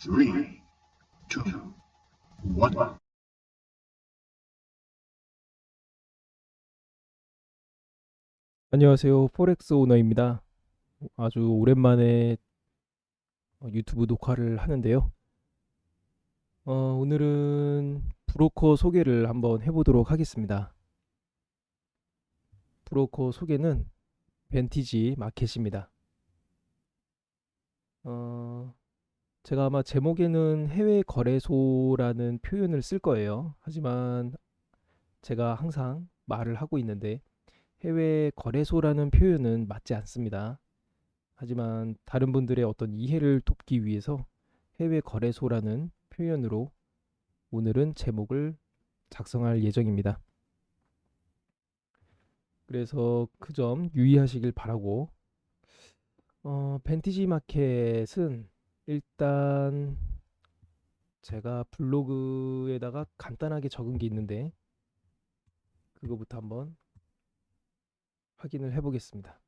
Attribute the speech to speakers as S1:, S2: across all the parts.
S1: Three, two, one.
S2: 안녕하세요. 포렉스 오너입니다. 아주 오랜만에 유튜브 녹화를 하는데요. 오늘은 브로커 소개를 한번 해보도록 하겠습니다. 브로커 소개는 벤티지 마켓입니다. 어, 제가 아마 제목에는 해외 거래소라는 표현을 쓸 거예요. 하지만 제가 항상 말을 하고 있는데 해외 거래소라는 표현은 맞지 않습니다. 하지만 다른 분들의 어떤 이해를 돕기 위해서 해외 거래소라는 표현으로 오늘은 제목을 작성할 예정입니다. 그래서 그 점 유의하시길 바라고, 벤티지 마켓은 일단 제가 블로그에다가 간단하게 적은 게 있는데 그거부터 한번 확인을 해보겠습니다.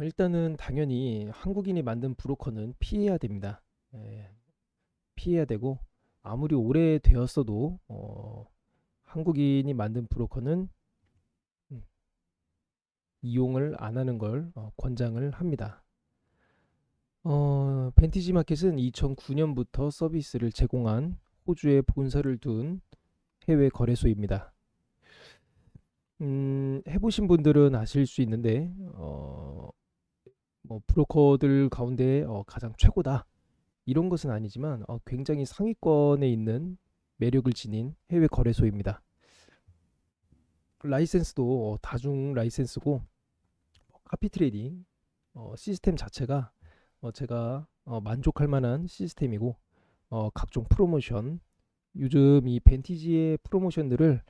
S2: 일단은 당연히 한국인이 만든 브로커는 피해야 됩니다. 예, 피해야 되고 아무리 오래되었어도 한국인이 만든 브로커는 음, 이용을 안 하는 걸 권장을 합니다. 벤티지 마켓은 2009년부터 서비스를 제공한 호주에 본사를 둔 해외 거래소입니다. 해보신 분들은 아실 수 있는데, 뭐 브로커들 가운데 가장 최고다 이런 것은 아니지만 굉장히 상위권에 있는 매력을 지닌 해외 거래소입니다. 라이센스도 다중 라이센스고 카피 트레이딩 시스템 자체가 제가 만족할 만한 시스템이고, 각종 프로모션, 요즘 이 벤티지의 프로모션들을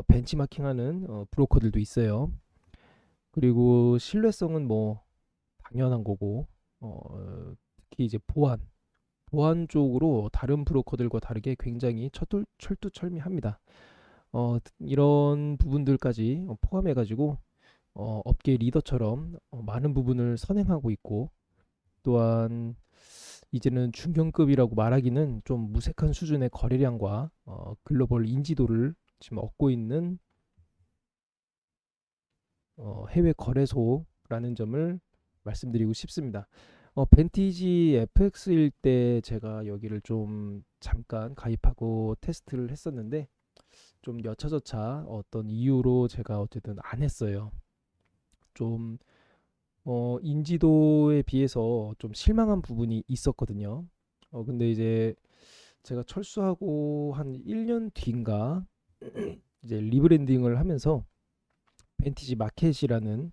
S2: 벤치마킹하는 브로커들도 있어요. 그리고 신뢰성은 뭐 당연한 거고, 특히 이제 보안 쪽으로 다른 브로커들과 다르게 굉장히 철두철미합니다. 이런 부분들까지 포함해가지고 업계 리더처럼 많은 부분을 선행하고 있고, 또한 이제는 중견급이라고 말하기는 좀 무색한 수준의 거래량과 글로벌 인지도를 지금 얻고 있는 해외 거래소라는 점을 말씀드리고 싶습니다. 벤티지 FX일 때 제가 여기를 좀 잠깐 가입하고 테스트를 했었는데 좀 여차저차 어떤 이유로 제가 어쨌든 안 했어요. 좀 인지도에 비해서 좀 실망한 부분이 있었거든요. 근데 이제 제가 철수하고 한 1년 뒤인가 이제 리브랜딩을 하면서 벤티지 마켓이라는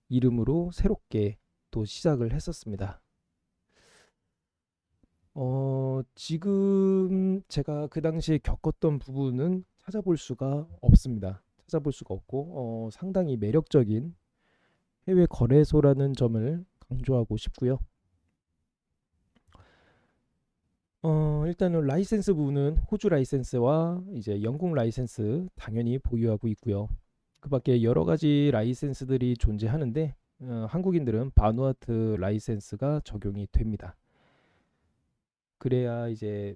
S2: 이름으로 새롭게 또 시작을 했었습니다. 지금 제가 그 당시에 겪었던 부분은 찾아볼 수가 없습니다. 찾아볼 수가 없고, 상당히 매력적인 해외 거래소라는 점을 강조하고 싶고요. 일단은 라이센스 부분은 호주 라이센스와 이제 영국 라이센스 당연히 보유하고 있고요. 그 밖에 여러 가지 라이센스들이 존재하는데, 한국인들은 바누아투 라이센스가 적용이 됩니다. 그래야 이제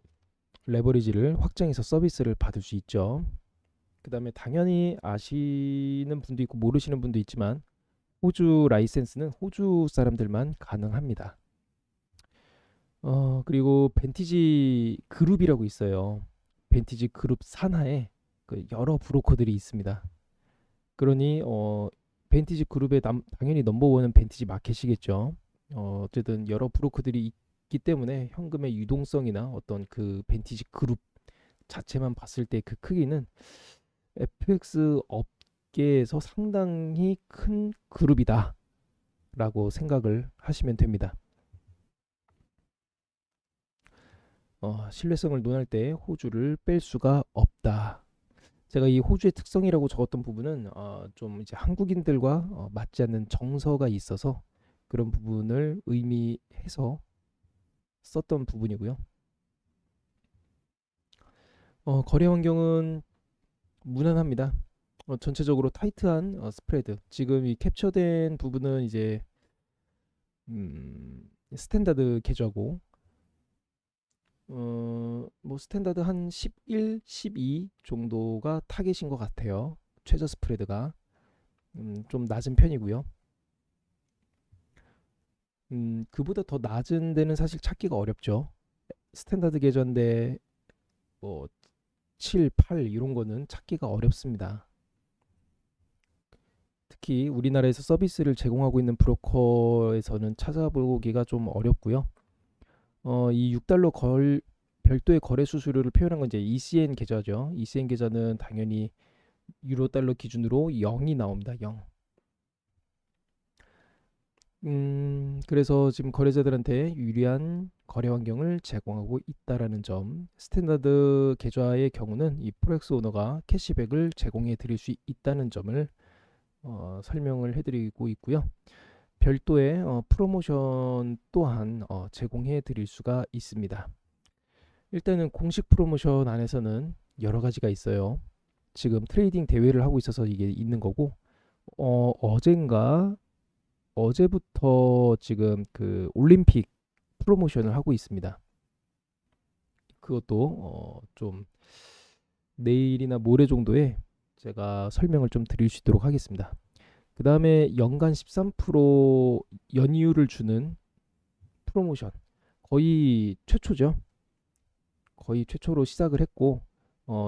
S2: 레버리지를 확장해서 서비스를 받을 수 있죠. 그 다음에 당연히 아시는 분도 있고 모르시는 분도 있지만 호주 라이센스는 호주 사람들만 가능합니다. 그리고 벤티지 그룹이라고 있어요. 벤티지 그룹 산하에 그 여러 브로커들이 있습니다. 그러니 벤티지 그룹의 당연히 넘버원은 벤티지 마켓이겠죠. 어쨌든 여러 브로커들이 있기 때문에 현금의 유동성이나 어떤 그 벤티지 그룹 자체만 봤을 때 그 크기는 FX 업계에서 상당히 큰 그룹이다라고 생각을 하시면 됩니다. 신뢰성을 논할 때 호주를 뺄 수가 없다. 제가 이 호주의 특성이라고 적었던 부분은 좀 이제 한국인들과 맞지 않는 정서가 있어서 그런 부분을 의미해서 썼던 부분이고요. 거래 환경은 무난합니다. 전체적으로 타이트한 스프레드. 지금 이 캡처된 부분은 이제 스탠다드 계좌고, 뭐 스탠다드 한 11, 12 정도가 타겟인 것 같아요. 최저 스프레드가 좀 낮은 편이고요. 그보다 더 낮은 데는 사실 찾기가 어렵죠. 스탠다드 계좌인데 뭐 7, 8 이런 거는 찾기가 어렵습니다. 특히 우리나라에서 서비스를 제공하고 있는 브로커에서는 찾아보기가 좀 어렵고요. 이 6달러 별도의 거래 수수료를 표현한 건 이제 ECN 계좌죠. ECN 계좌는 당연히 유로 달러 기준으로 0이 나옵니다. 0. 그래서 지금 거래자들한테 유리한 거래 환경을 제공하고 있다라는 점. 스탠다드 계좌의 경우는 이 포렉스 오너가 캐시백을 제공해 드릴 수 있다는 점을 설명을 해드리고 있고요. 별도의 프로모션 또한 제공해 드릴 수가 있습니다. 일단은 공식 프로모션 안에서는 여러 가지가 있어요. 지금 트레이딩 대회를 하고 있어서 이게 있는 거고, 어젠가 어제부터 지금 그 올림픽 프로모션을 하고 있습니다. 그것도 좀 내일이나 모레 정도에 제가 설명을 좀 드릴 수 있도록 하겠습니다. 그 다음에 연간 13% 연이율을 주는 프로모션, 거의 최초죠. 거의 최초로 시작을 했고,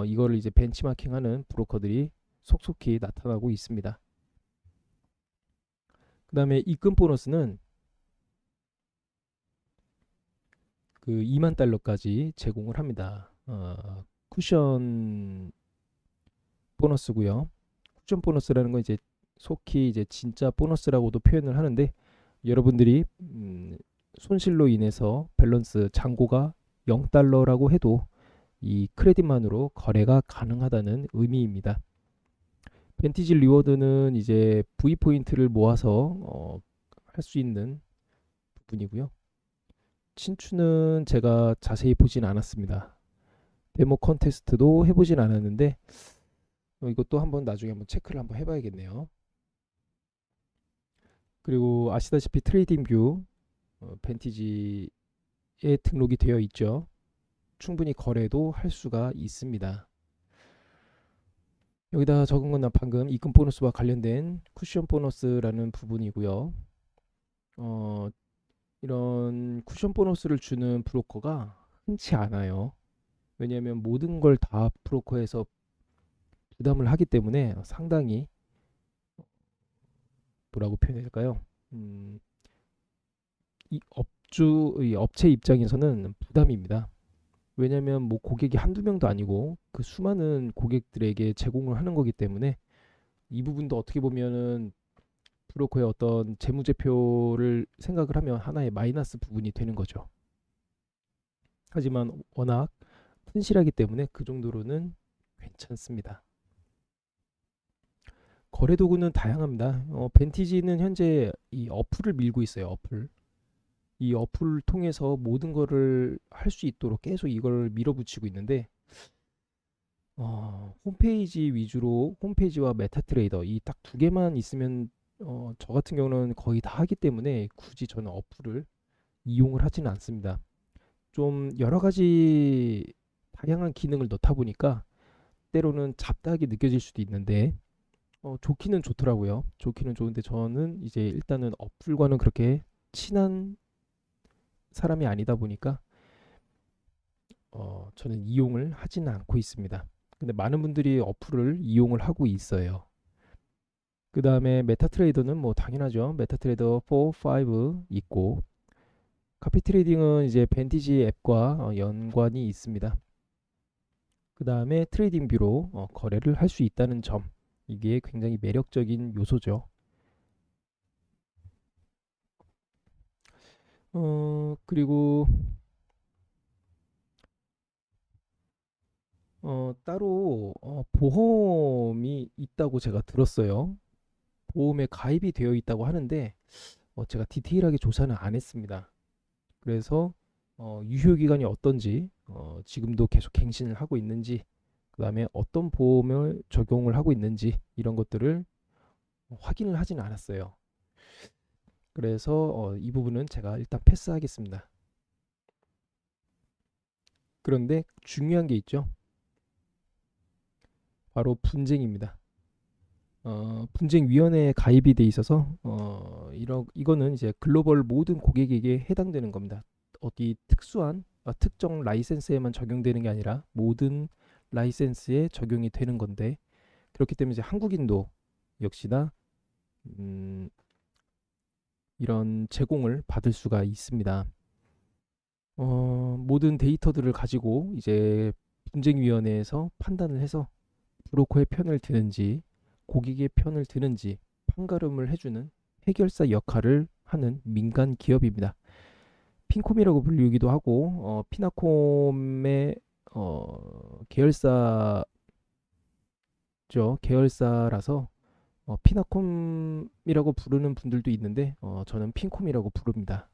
S2: 이거를 이제 벤치마킹하는 브로커들이 속속히 나타나고 있습니다. 그 다음에 입금 보너스는 그 2만 달러까지 제공을 합니다. 쿠션 보너스고요. 쿠션 보너스라는 건 이제 속히 이제 진짜 보너스라고도 표현을 하는데, 여러분들이 손실로 인해서 밸런스 잔고가 0달러라고 해도 이 크레딧만으로 거래가 가능하다는 의미입니다. 벤티지 리워드는 이제 V 포인트를 모아서 할 수 있는 부분이고요. 친추는 제가 자세히 보진 않았습니다. 데모 컨테스트도 해보진 않았는데 이것도 한번 나중에 한번 체크를 한번 해봐야겠네요. 그리고 아시다시피 트레이딩 뷰 벤티지에 등록이 되어 있죠. 충분히 거래도 할 수가 있습니다. 여기다 적은 건 방금 입금 보너스와 관련된 쿠션 보너스라는 부분이고요. 이런 쿠션 보너스를 주는 브로커가 흔치 않아요. 왜냐하면 모든 걸 다 브로커에서 부담을 하기 때문에 상당히 뭐라고 표현해야 될까요? 이 업체 입장에서는 부담입니다. 왜냐하면 뭐 고객이 한두 명도 아니고 그 수많은 고객들에게 제공을 하는 거기 때문에 이 부분도 어떻게 보면은 브로커의 어떤 재무제표를 생각을 하면 하나의 마이너스 부분이 되는 거죠. 하지만 워낙 튼실하기 때문에 그 정도로는 괜찮습니다. 거래 도구는 다양합니다. 벤티지는 현재 이 어플을 밀고 있어요. 어플. 이 어플을 통해서 모든 거를 할 수 있도록 계속 이걸 밀어붙이고 있는데, 홈페이지 위주로 홈페이지와 메타트레이더 이 딱 두 개만 있으면 저 같은 경우는 거의 다 하기 때문에 굳이 저는 어플을 이용을 하지는 않습니다. 좀 여러 가지 다양한 기능을 넣다 보니까 때로는 잡다하게 느껴질 수도 있는데 좋기는 좋더라고요. 좋기는 좋은데 저는 이제 일단은 어플과는 그렇게 친한 사람이 아니다 보니까 저는 이용을 하지는 않고 있습니다. 근데 많은 분들이 어플을 이용을 하고 있어요. 그 다음에 메타트레이더는 뭐 당연하죠. 메타트레이더 4, 5 있고, 카피 트레이딩은 이제 벤티지 앱과 연관이 있습니다. 그 다음에 트레이딩 뷰로 거래를 할 수 있다는 점, 이게 굉장히 매력적인 요소죠. 그리고 따로 보험이 있다고 제가 들었어요. 보험에 가입이 되어 있다고 하는데 제가 디테일하게 조사는 안 했습니다. 그래서 유효 기간이 어떤지, 지금도 계속 갱신을 하고 있는지, 그다음에 어떤 보험을 적용을 하고 있는지 이런 것들을 확인을 하지는 않았어요. 그래서 이 부분은 제가 일단 패스하겠습니다. 그런데 중요한 게 있죠. 바로 분쟁입니다. 분쟁위원회에 가입이 돼 있어서 이거는 이제 글로벌 모든 고객에게 해당되는 겁니다. 어디 특수한 특정 라이센스에만 적용되는 게 아니라 모든 라이센스에 적용이 되는 건데, 그렇기 때문에 이제 한국인도 역시나 음, 이런 제공을 받을 수가 있습니다. 모든 데이터들을 가지고 이제 분쟁위원회에서 판단을 해서 브로커의 편을 드는지 고객의 편을 드는지 판가름을 해주는 해결사 역할을 하는 민간 기업입니다. 핀콤이라고 불리기도 하고 피나콤의 계열사죠. 계열사라서 피나콤이라고 부르는 분들도 있는데 저는 핀콤이라고 부릅니다.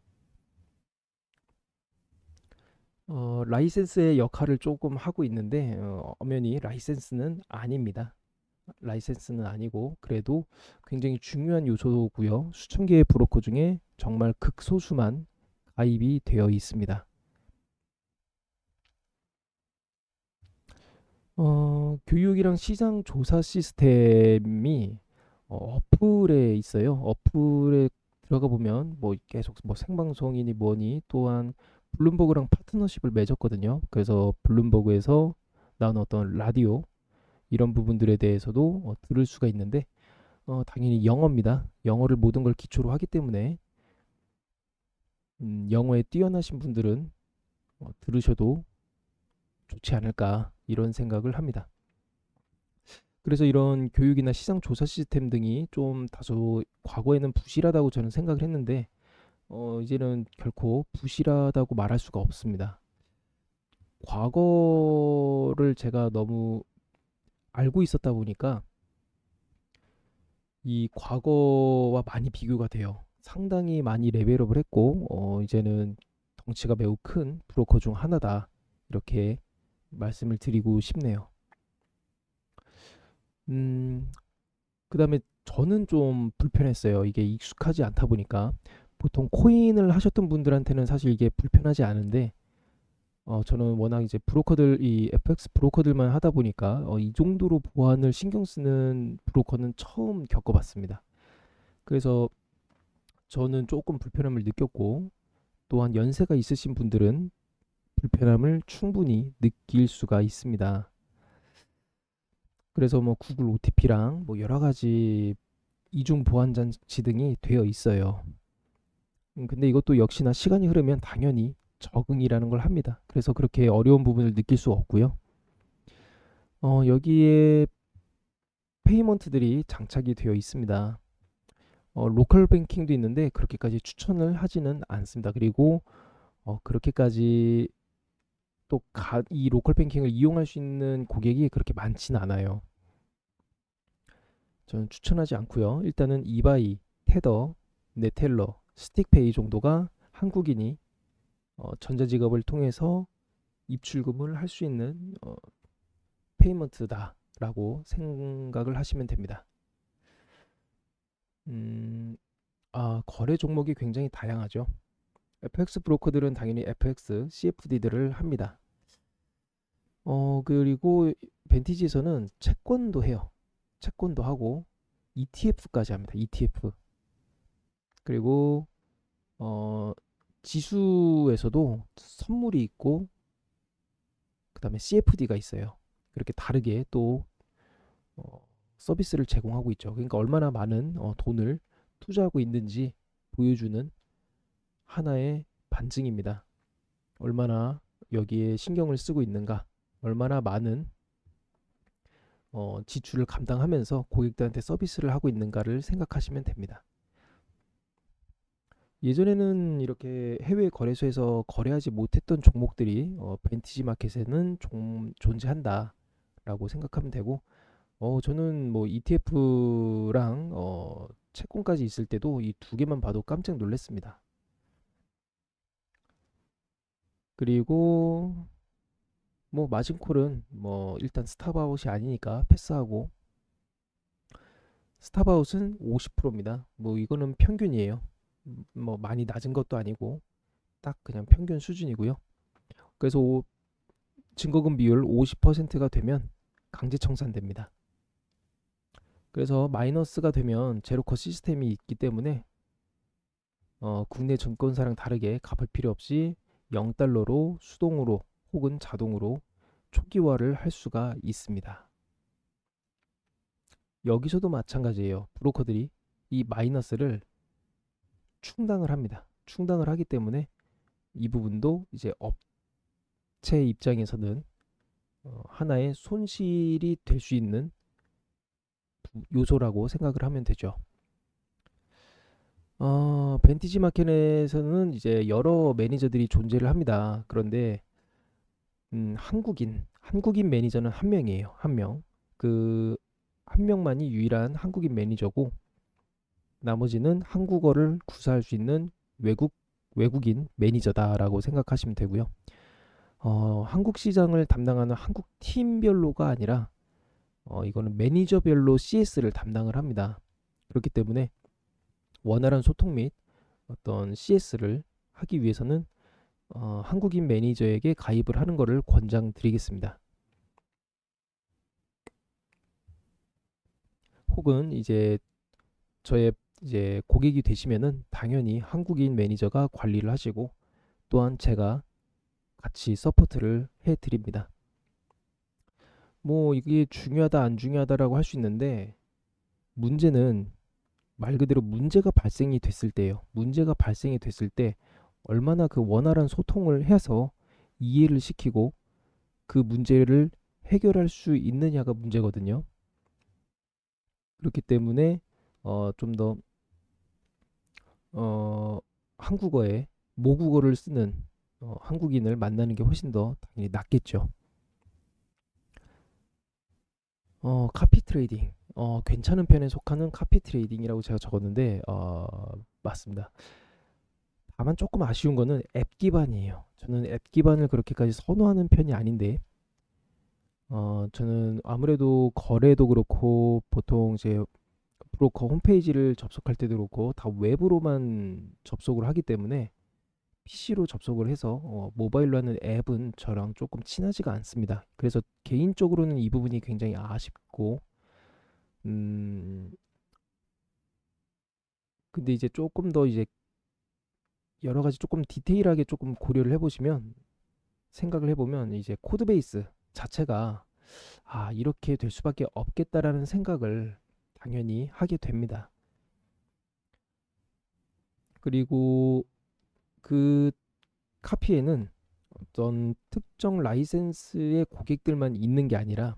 S2: 라이센스의 역할을 조금 하고 있는데 엄연히 라이센스는 아닙니다. 라이센스는 아니고 그래도 굉장히 중요한 요소고요. 수천 개의 브로커 중에 정말 극소수만 가입이 되어 있습니다. 교육이랑 시장 조사 시스템이 어플에 있어요. 어플에 들어가 보면 뭐 계속 뭐 생방송이니 뭐니, 또한 블룸버그랑 파트너십을 맺었거든요. 그래서 블룸버그에서 나온 어떤 라디오 이런 부분들에 대해서도 들을 수가 있는데 당연히 영어입니다. 영어를 모든 걸 기초로 하기 때문에 영어에 뛰어나신 분들은 들으셔도 좋지 않을까 이런 생각을 합니다. 그래서 이런 교육이나 시장 조사 시스템 등이 좀 다소 과거에는 부실하다고 저는 생각을 했는데 이제는 결코 부실하다고 말할 수가 없습니다. 과거를 제가 너무 알고 있었다 보니까 이 과거와 많이 비교가 돼요. 상당히 많이 레벨업을 했고 이제는 덩치가 매우 큰 브로커 중 하나다. 이렇게 말씀을 드리고 싶네요. 음, 그다음에 저는 좀 불편했어요. 이게 익숙하지 않다 보니까 보통 코인을 하셨던 분들한테는 사실 이게 불편하지 않은데 저는 워낙 이제 브로커들 이 FX 브로커들만 하다 보니까 이 정도로 보안을 신경 쓰는 브로커는 처음 겪어봤습니다. 그래서 저는 조금 불편함을 느꼈고, 또한 연세가 있으신 분들은 불편함을 충분히 느낄 수가 있습니다. 그래서 뭐 구글 OTP랑 뭐 여러 가지 이중 보안 장치 등이 되어 있어요. 근데 이것도 역시나 시간이 흐르면 당연히 적응이라는 걸 합니다. 그래서 그렇게 어려운 부분을 느낄 수 없고요. 여기에 페이먼트들이 장착이 되어 있습니다. 로컬 뱅킹도 있는데 그렇게까지 추천을 하지는 않습니다. 그리고 그렇게까지 또 이 로컬 뱅킹을 이용할 수 있는 고객이 그렇게 많지는 않아요. 저는 추천하지 않고요. 일단은 이바이, 테더, 네텔러, 스틱페이 정도가 한국인이 전자지갑을 통해서 입출금을 할 수 있는 페이먼트다라고 생각을 하시면 됩니다. 음, 거래 종목이 굉장히 다양하죠. FX 브로커들은 당연히 FX, CFD들을 합니다. 그리고 벤티지에서는 채권도 해요. 채권도 하고 ETF까지 합니다. ETF. 그리고 어, 지수에서도 선물이 있고 그다음에 CFD가 있어요. 그렇게 다르게 또 어, 서비스를 제공하고 있죠. 그러니까 얼마나 많은 돈을 투자하고 있는지 보여주는 하나의 반증입니다. 얼마나 여기에 신경을 쓰고 있는가, 얼마나 많은 지출을 감당하면서 고객들한테 서비스를 하고 있는가를 생각하시면 됩니다. 예전에는 이렇게 해외 거래소에서 거래하지 못했던 종목들이 벤티지 마켓에는 좀 존재한다라고 생각하면 되고, 저는 뭐 ETF랑 채권까지 있을 때도 이 두 개만 봐도 깜짝 놀랐습니다. 그리고 뭐 마진콜은 뭐 일단 스탑아웃이 아니니까 패스하고, 스탑아웃은 50%입니다. 뭐 이거는 평균이에요. 뭐 많이 낮은 것도 아니고 딱 그냥 평균 수준이고요. 그래서 증거금 비율 50%가 되면 강제 청산됩니다. 그래서 마이너스가 되면 제로컷 시스템이 있기 때문에 국내 증권사랑 다르게 갚을 필요 없이 0달러로 수동으로 혹은 자동으로 초기화를 할 수가 있습니다. 여기서도 마찬가지예요. 브로커들이 이 마이너스를 충당을 합니다. 충당을 하기 때문에 이 부분도 이제 업체 입장에서는 하나의 손실이 될 수 있는 요소라고 생각을 하면 되죠. 벤티지 마켓에서는 이제 여러 매니저들이 존재를 합니다. 그런데 한국인 매니저는 한 명이에요. 한 명. 그 한 명만이 유일한 한국인 매니저고, 나머지는 한국어를 구사할 수 있는 외국인 매니저다라고 생각하시면 되고요. 한국 시장을 담당하는 한국 팀별로가 아니라 이거는 매니저별로 CS를 담당을 합니다. 그렇기 때문에 원활한 소통 및 어떤 CS를 하기 위해서는 한국인 매니저에게 가입을 하는 것을 권장드리겠습니다. 혹은 저의 이제 고객이 되시면은 당연히 한국인 매니저가 관리를 하시고, 또한 제가 같이 서포트를 해 드립니다. 뭐 이게 중요하다 안 중요하다라고 할 수 있는데, 문제는 말 그대로 문제가 발생이 됐을 때예요. 문제가 발생이 됐을 때 얼마나 그 원활한 소통을 해서 이해를 시키고 그 문제를 해결할 수 있느냐가 문제거든요. 그렇기 때문에 좀 더 한국어에 모국어를 쓰는 한국인을 만나는 게 훨씬 더 당연히 낫겠죠. 카피 트레이딩. 괜찮은 편에 속하는 카피 트레이딩이라고 제가 적었는데, 맞습니다. 다만 조금 아쉬운 거는 앱 기반이에요. 저는 앱 기반을 그렇게까지 선호하는 편이 아닌데, 저는 아무래도 거래도 그렇고, 보통 이제 브로커 홈페이지를 접속할 때도 그렇고, 다 웹으로만 접속을 하기 때문에, PC로 접속을 해서 모바일로 하는 앱은 저랑 조금 친하지가 않습니다. 그래서 개인적으로는 이 부분이 굉장히 아쉽고, 음, 근데 이제 조금 더 이제 여러 가지 조금 디테일하게 조금 고려를 해보시면, 생각을 해보면 이제 코드 베이스 자체가 이렇게 될 수밖에 없겠다라는 생각을 당연히 하게 됩니다. 그리고 그 카피에는 어떤 특정 라이센스의 고객들만 있는 게 아니라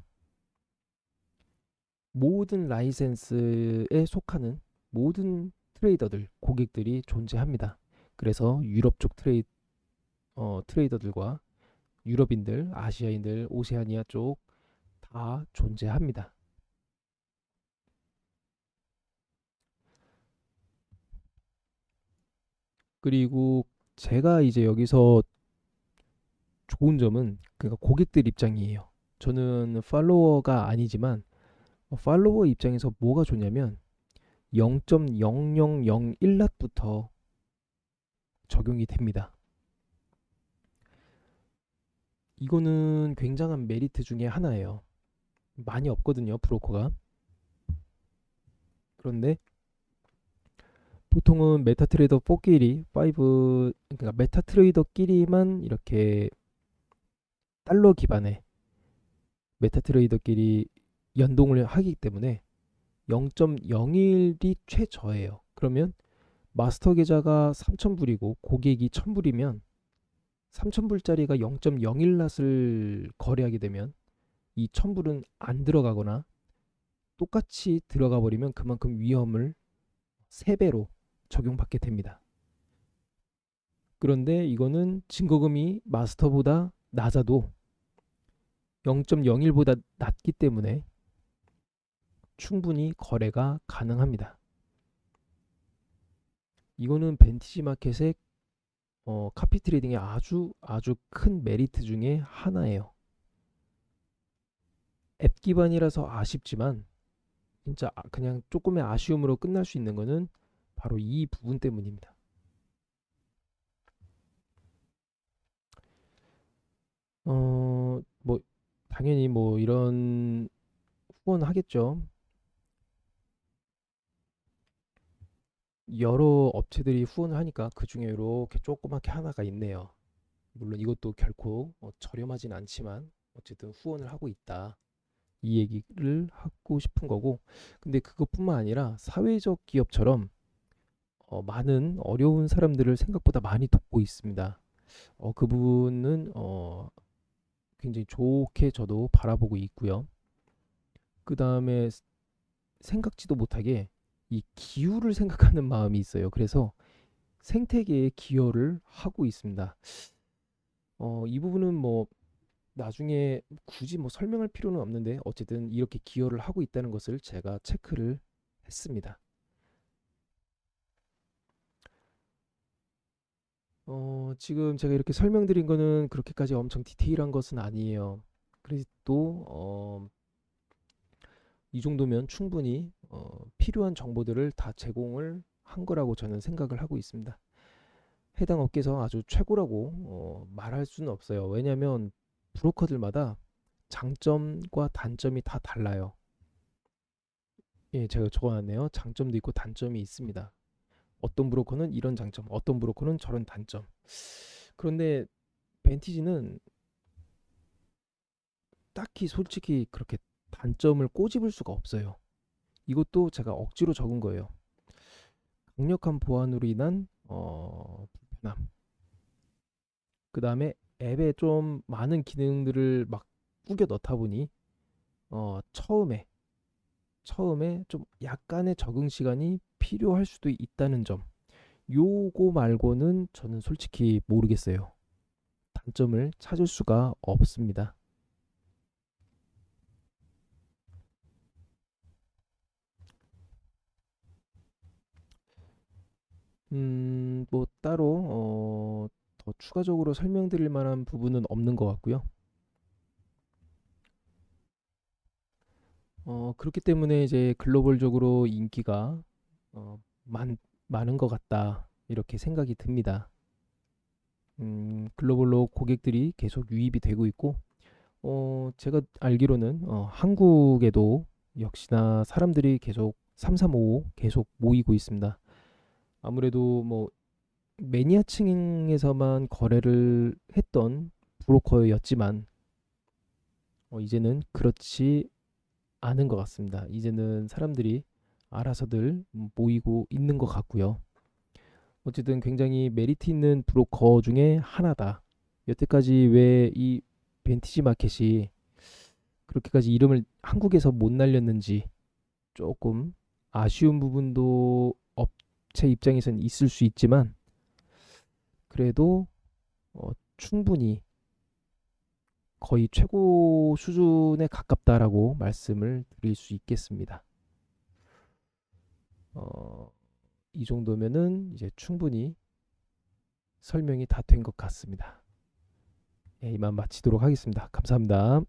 S2: 모든 라이센스에 속하는 모든 트레이더들, 고객들이 존재합니다. 그래서 유럽 쪽 트레이더들과 유럽인들, 아시아인들, 오세아니아 쪽 다 존재합니다. 그리고 제가 이제 여기서 좋은 점은 그러니까 고객들 입장이에요. 저는 팔로워가 아니지만 팔로워 입장에서 뭐가 좋냐면 0.0001낫부터 적용이 됩니다. 이거는 굉장한 메리트 중에 하나예요. 많이 없거든요, 브로커가. 그런데 보통은 메타트레이더 4끼리, 5, 그러니까 메타트레이더끼리만 이렇게 달러 기반의 메타트레이더끼리 연동을 하기 때문에 0.01이 최저예요. 그러면 마스터 계좌가 3,000불이고 고객이 1,000불이면 3,000불짜리가 0.01낫을 거래하게 되면 이 1,000불은 안 들어가거나 똑같이 들어가 버리면 그만큼 위험을 3배로 적용받게 됩니다. 그런데 이거는 증거금이 마스터보다 낮아도 0.01보다 낮기 때문에 충분히 거래가 가능합니다. 이거는 벤티지 마켓의 카피 트레이딩의 아주 아주 큰 메리트 중에 하나예요. 앱 기반이라서 아쉽지만 진짜 그냥 조금의 아쉬움으로 끝날 수 있는 거는 바로 이 부분 때문입니다. 뭐 당연히 뭐 이런 후원하겠죠. 여러 업체들이 후원을 하니까 그 중에 이렇게 조그맣게 하나가 있네요. 물론 이것도 결코 저렴하진 않지만 어쨌든 후원을 하고 있다. 이 얘기를 하고 싶은 거고, 근데 그것뿐만 아니라 사회적 기업처럼 많은 어려운 사람들을 생각보다 많이 돕고 있습니다. 그 부분은 굉장히 좋게 저도 바라보고 있고요. 그 다음에 생각지도 못하게 이 기후를 생각하는 마음이 있어요. 그래서 생태계에 기여를 하고 있습니다. 이 부분은 뭐 나중에 굳이 뭐 설명할 필요는 없는데 어쨌든 이렇게 기여를 하고 있다는 것을 제가 체크를 했습니다. 지금 제가 이렇게 설명드린 거는 그렇게까지 엄청 디테일한 것은 아니에요. 그래도 이 정도면 충분히 필요한 정보들을 다 제공을 한 거라고 저는 생각을 하고 있습니다. 해당 업계에서 아주 최고라고 말할 수는 없어요. 왜냐하면 브로커들마다 장점과 단점이 다 달라요. 예, 제가 적어놨네요. 장점도 있고 단점이 있습니다. 어떤 브로커는 이런 장점, 어떤 브로커는 저런 단점. 그런데 벤티지는 딱히 솔직히 그렇게 단점을 꼬집을 수가 없어요. 이것도 제가 억지로 적은 거예요. 강력한 보안으로 인한 불편함. 그 다음에 앱에 좀 많은 기능들을 막 꾸겨 넣다 보니 처음에 좀 약간의 적응 시간이 필요할 수도 있다는 점. 요거 말고는 저는 솔직히 모르겠어요. 단점을 찾을 수가 없습니다. 뭐 따로 더 추가적으로 설명드릴 만한 부분은 없는 것 같고요. 그렇기 때문에 이제 글로벌적으로 인기가 많은 것 같다. 이렇게 생각이 듭니다. 글로벌로 고객들이 계속 유입이 되고 있고, 제가 알기로는 한국에도 역시나 사람들이 계속 335 계속 모이고 있습니다. 아무래도 뭐 매니아층에서만 거래를 했던 브로커였지만 이제는 그렇지 않은 것 같습니다. 이제는 사람들이 알아서들 모이고 있는 것 같고요. 어쨌든 굉장히 메리트 있는 브로커 중에 하나다. 여태까지 왜 이 벤티지 마켓이 그렇게까지 이름을 한국에서 못 날렸는지 조금 아쉬운 부분도 업체 입장에서는 있을 수 있지만 그래도 충분히 거의 최고 수준에 가깝다라고 말씀을 드릴 수 있겠습니다. 어, 이 정도면은 이제 충분히 설명이 다 된 것 같습니다. 예, 이만 마치도록 하겠습니다. 감사합니다.